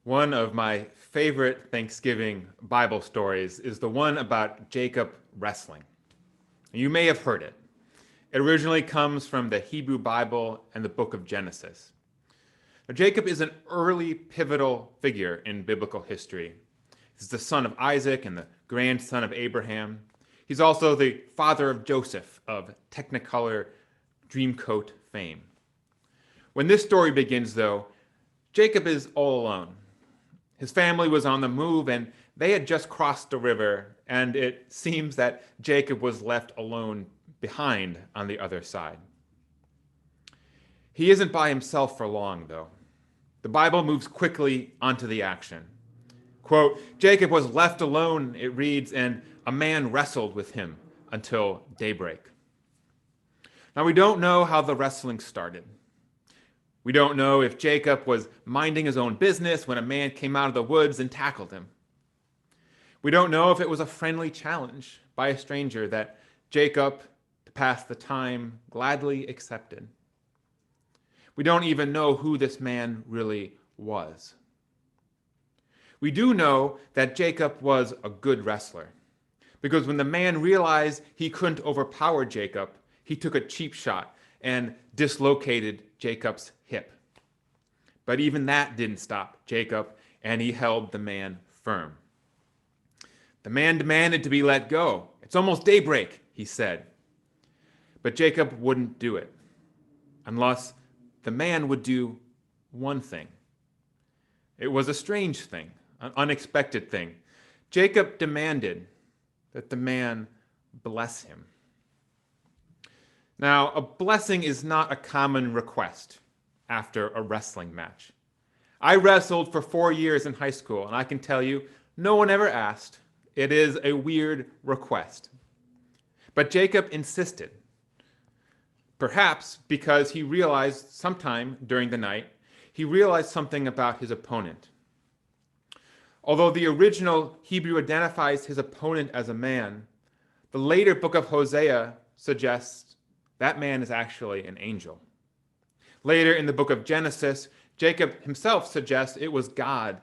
One of my favorite Thanksgiving Bible stories is the one about Jacob wrestling. You may have heard it. It originally comes from the Hebrew Bible and the book of Genesis. Now, Jacob is an early pivotal figure in biblical history. He's the son of Isaac and the grandson of Abraham. He's also the father of Joseph of Technicolor Dreamcoat fame. When this story begins, though, Jacob is all alone. His family was on the move and they had just crossed the river, and it seems that Jacob was left alone behind on the other side. He isn't by himself for long, though. The Bible moves quickly onto the action. Quote, Jacob was left alone, it reads, and a man wrestled with him until daybreak. Now, we don't know how the wrestling started. We don't know if Jacob was minding his own business when a man came out of the woods and tackled him. We don't know if it was a friendly challenge by a stranger that Jacob, to pass the time, gladly accepted. We don't even know who this man really was. We do know that Jacob was a good wrestler, because when the man realized he couldn't overpower Jacob, he took a cheap shot and dislocated Jacob's hip. But even that didn't stop Jacob, and he held the man firm. The man demanded to be let go. It's almost daybreak, he said. But Jacob wouldn't do it unless the man would do one thing. It was a strange thing, an unexpected thing. Jacob demanded that the man bless him. Now, a blessing is not a common request after a wrestling match. I wrestled for 4 years in high school, and I can tell you, no one ever asked. It is a weird request. But Jacob insisted, perhaps because he realized sometime during the night, he realized something about his opponent. Although the original Hebrew identifies his opponent as a man, the later book of Hosea suggests that man is actually an angel. Later in the book of Genesis, Jacob himself suggests it was God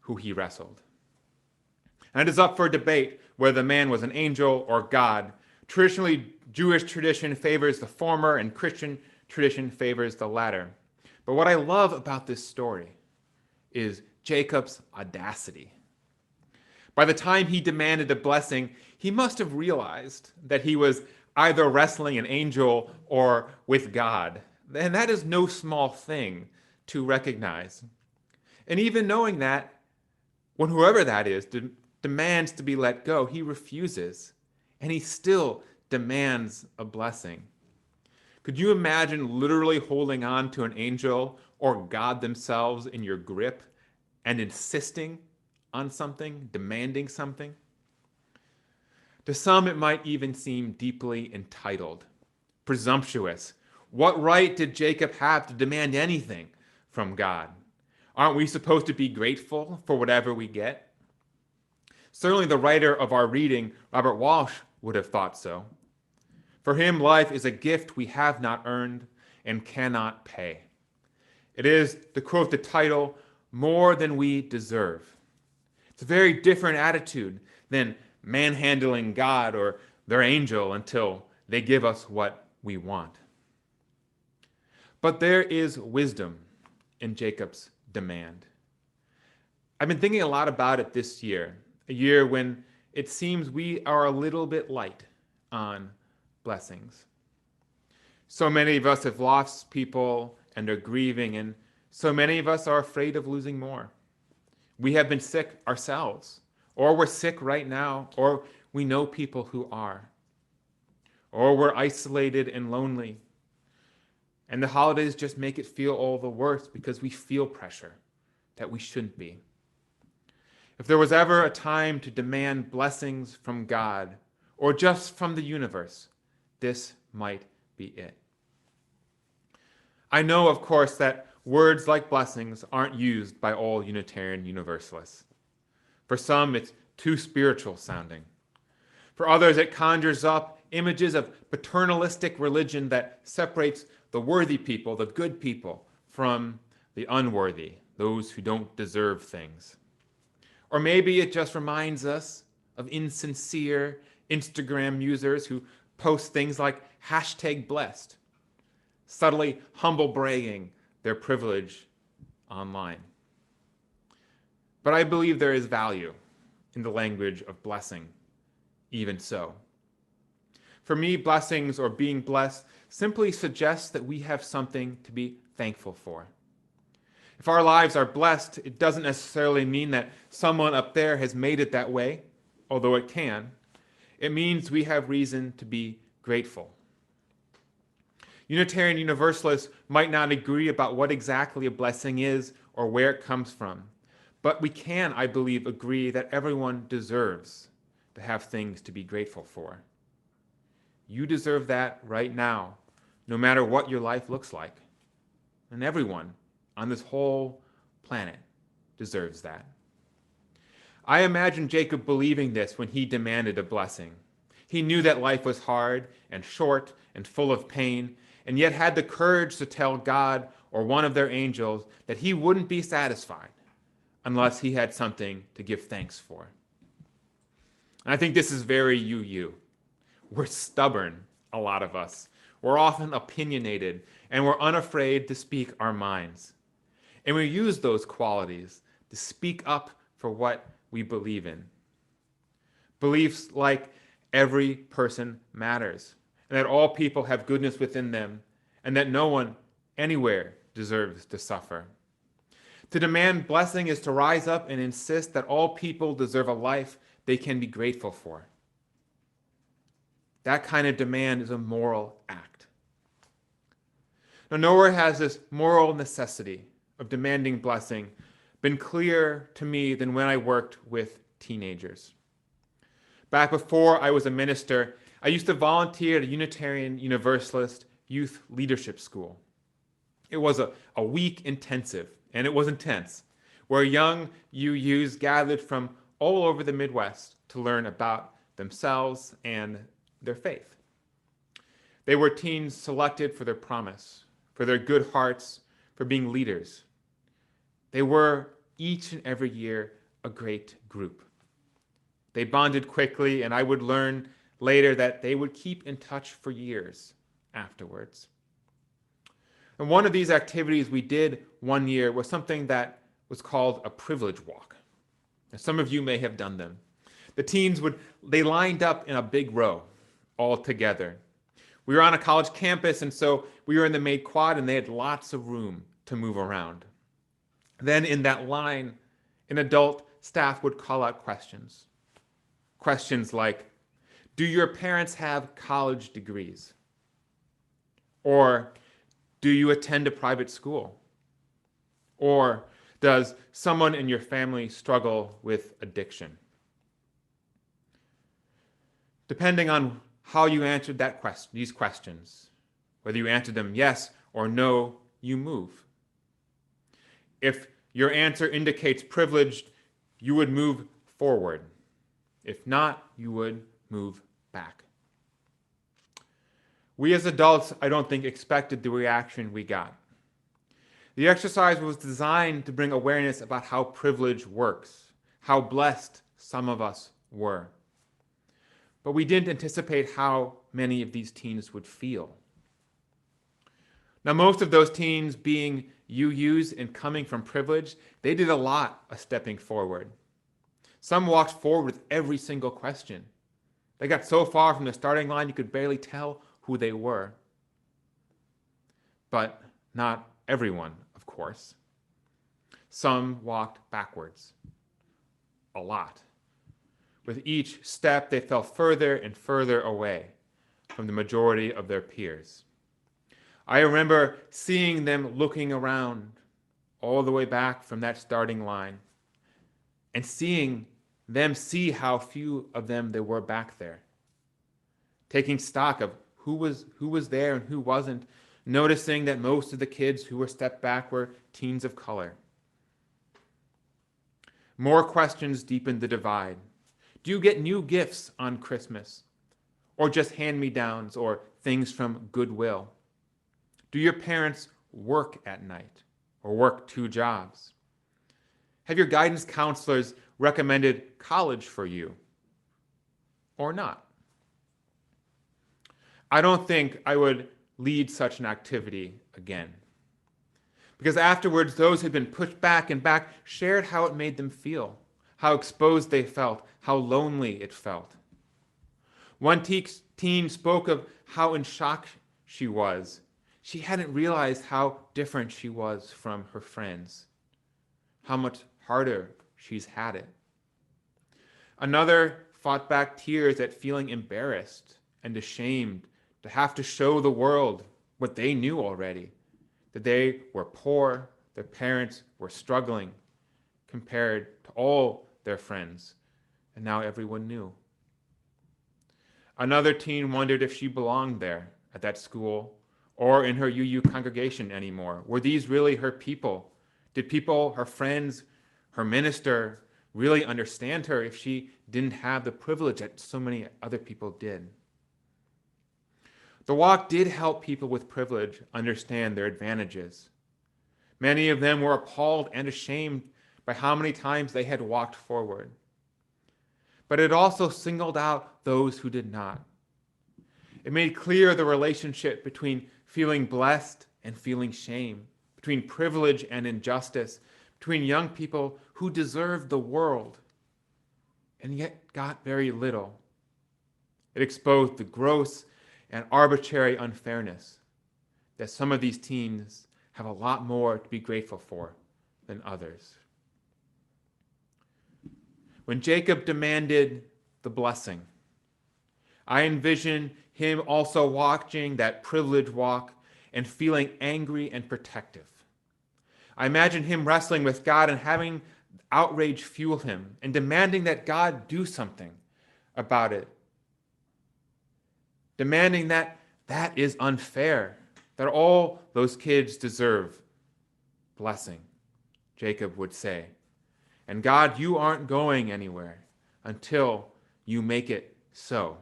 who he wrestled. And it is up for debate whether the man was an angel or God. Traditionally, Jewish tradition favors the former and Christian tradition favors the latter. But what I love about this story is Jacob's audacity. By the time he demanded the blessing, he must have realized that he was either wrestling an angel or with God. And that is no small thing to recognize. And even knowing that, when whoever that is demands to be let go, he refuses. And he still demands a blessing. Could you imagine literally holding on to an angel or God themselves in your grip and insisting on something, demanding something? To some, it might even seem deeply entitled, presumptuous. What right did Jacob have to demand anything from God? Aren't we supposed to be grateful for whatever we get? Certainly the writer of our reading, Robert Walsh, would have thought so. For him, life is a gift we have not earned and cannot pay. It is, to quote the title, more than we deserve. It's a very different attitude than manhandling God or their angel until they give us what we want. But there is wisdom in Jacob's demand. I've been thinking a lot about it this year, a year when it seems we are a little bit light on blessings. So many of us have lost people and are grieving, and so many of us are afraid of losing more. We have been sick ourselves, or we're sick right now, or we know people who are, or we're isolated and lonely. And the holidays just make it feel all the worse because we feel pressure that we shouldn't be. If there was ever a time to demand blessings from God, or just from the universe, this might be it. I know, of course, that words like blessings aren't used by all Unitarian Universalists. For some, it's too spiritual sounding. For others, it conjures up images of paternalistic religion that separates the worthy people, the good people, from the unworthy, those who don't deserve things. Or maybe it just reminds us of insincere Instagram users who post things like #blessed, subtly humble bragging their privilege online. But I believe there is value in the language of blessing, even so. For me, blessings or being blessed simply suggests that we have something to be thankful for. If our lives are blessed, it doesn't necessarily mean that someone up there has made it that way, although it can. It means we have reason to be grateful. Unitarian Universalists might not agree about what exactly a blessing is or where it comes from, but we can, I believe, agree that everyone deserves to have things to be grateful for. You deserve that right now, no matter what your life looks like. And everyone on this whole planet deserves that. I imagine Jacob believing this when he demanded a blessing. He knew that life was hard and short and full of pain, and yet had the courage to tell God or one of their angels that he wouldn't be satisfied unless he had something to give thanks for. And I think this is very you. We're stubborn, a lot of us. We're often opinionated, and we're unafraid to speak our minds. And we use those qualities to speak up for what we believe in. Beliefs like every person matters, and that all people have goodness within them, and that no one anywhere deserves to suffer. To demand blessing is to rise up and insist that all people deserve a life they can be grateful for. That kind of demand is a moral act. Now, nowhere has this moral necessity of demanding blessing been clearer to me than when I worked with teenagers. Back before I was a minister, I used to volunteer at a Unitarian Universalist youth leadership school. It was a week intensive, and it was intense, where young UUs gathered from all over the Midwest to learn about themselves and their faith. They were teens selected for their promise, for their good hearts, for being leaders. They were, each and every year, a great group. They bonded quickly, and I would learn later that they would keep in touch for years afterwards. And one of these activities we did one year was something that was called a privilege walk. Now, some of you may have done them. The teens they lined up in a big row, all together. We were on a college campus, and so we were in the main quad, and they had lots of room to move around. Then in that line, an adult staff would call out questions. Questions like, do your parents have college degrees? Or do you attend a private school? Or does someone in your family struggle with addiction? Depending on how you answered these questions, whether you answered them yes or no, you move. If your answer indicates privileged, you would move forward. If not, you would move back. We as adults, I don't think, expected the reaction we got. The exercise was designed to bring awareness about how privilege works, how blessed some of us were. But we didn't anticipate how many of these teens would feel. Now, most of those teens being UUs and coming from privilege, they did a lot of stepping forward. Some walked forward with every single question. They got so far from the starting line you could barely tell who they were. But not everyone, of course. Some walked backwards. A lot. With each step, they fell further and further away from the majority of their peers. I remember seeing them looking around all the way back from that starting line and seeing them see how few of them there were back there. Taking stock of who was there and who wasn't, noticing that most of the kids who were stepped back were teens of color. More questions deepened the divide. Do you get new gifts on Christmas? Or just hand-me-downs or things from Goodwill? Do your parents work at night or work 2 jobs? Have your guidance counselors recommended college for you or not? I don't think I would lead such an activity again. Because afterwards, those who'd been pushed back and back shared how it made them feel, how exposed they felt, how lonely it felt. One teen spoke of how in shock she was. She hadn't realized how different she was from her friends, how much harder she's had it. Another fought back tears at feeling embarrassed and ashamed to have to show the world what they knew already, that they were poor, their parents were struggling compared to all their friends, and now everyone knew. Another teen wondered if she belonged there at that school or in her UU congregation anymore. Were these really her people? Did people, her friends, her minister, really understand her if she didn't have the privilege that so many other people did? The walk did help people with privilege understand their advantages. Many of them were appalled and ashamed by how many times they had walked forward. But it also singled out those who did not. It made clear the relationship between feeling blessed and feeling shame, between privilege and injustice, between young people who deserved the world and yet got very little. It exposed the gross and arbitrary unfairness that some of these teens have a lot more to be grateful for than others. When Jacob demanded the blessing, I envision him also watching that privilege walk and feeling angry and protective. I imagine him wrestling with God and having outrage fuel him and demanding that God do something about it. Demanding that that is unfair, that all those kids deserve blessing, Jacob would say. And God, you aren't going anywhere until you make it so.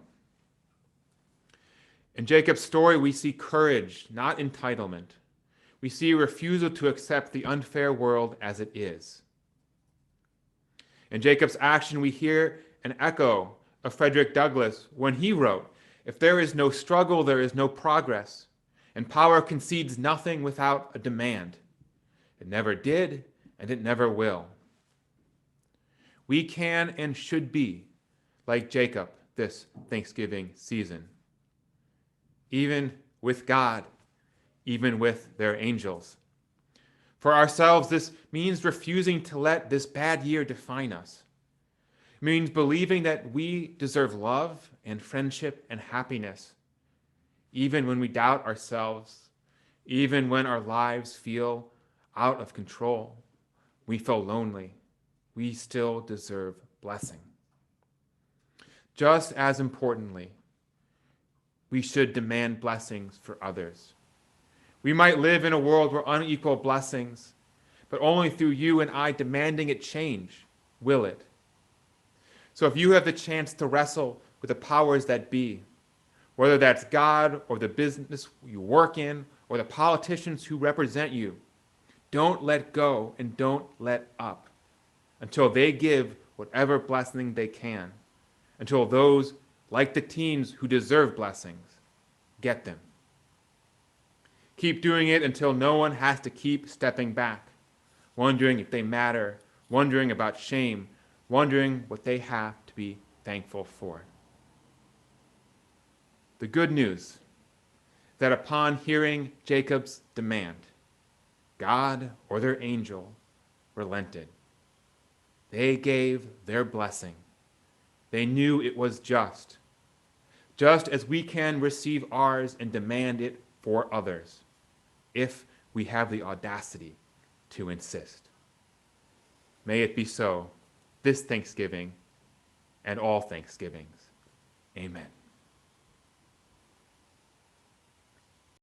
In Jacob's story, we see courage, not entitlement. We see a refusal to accept the unfair world as it is. In Jacob's action, we hear an echo of Frederick Douglass when he wrote, "If there is no struggle, there is no progress, and power concedes nothing without a demand. It never did, and it never will." We can and should be like Jacob this Thanksgiving season. Even with God, even with their angels. For ourselves, this means refusing to let this bad year define us. It means believing that we deserve love and friendship and happiness, even when we doubt ourselves, even when our lives feel out of control, we feel lonely. We still deserve blessing. Just as importantly, we should demand blessings for others. We might live in a world where unequal blessings, but only through you and I demanding it change will it. So if you have the chance to wrestle with the powers that be, whether that's God or the business you work in or the politicians who represent you, don't let go and don't let up until they give whatever blessing they can, until those, like the teens who deserve blessings, get them. Keep doing it until no one has to keep stepping back, wondering if they matter, wondering about shame, wondering what they have to be thankful for. The good news that upon hearing Jacob's demand, God or their angel relented. They gave their blessing. They knew it was just as we can receive ours and demand it for others, if we have the audacity to insist. May it be so this Thanksgiving and all Thanksgivings. Amen.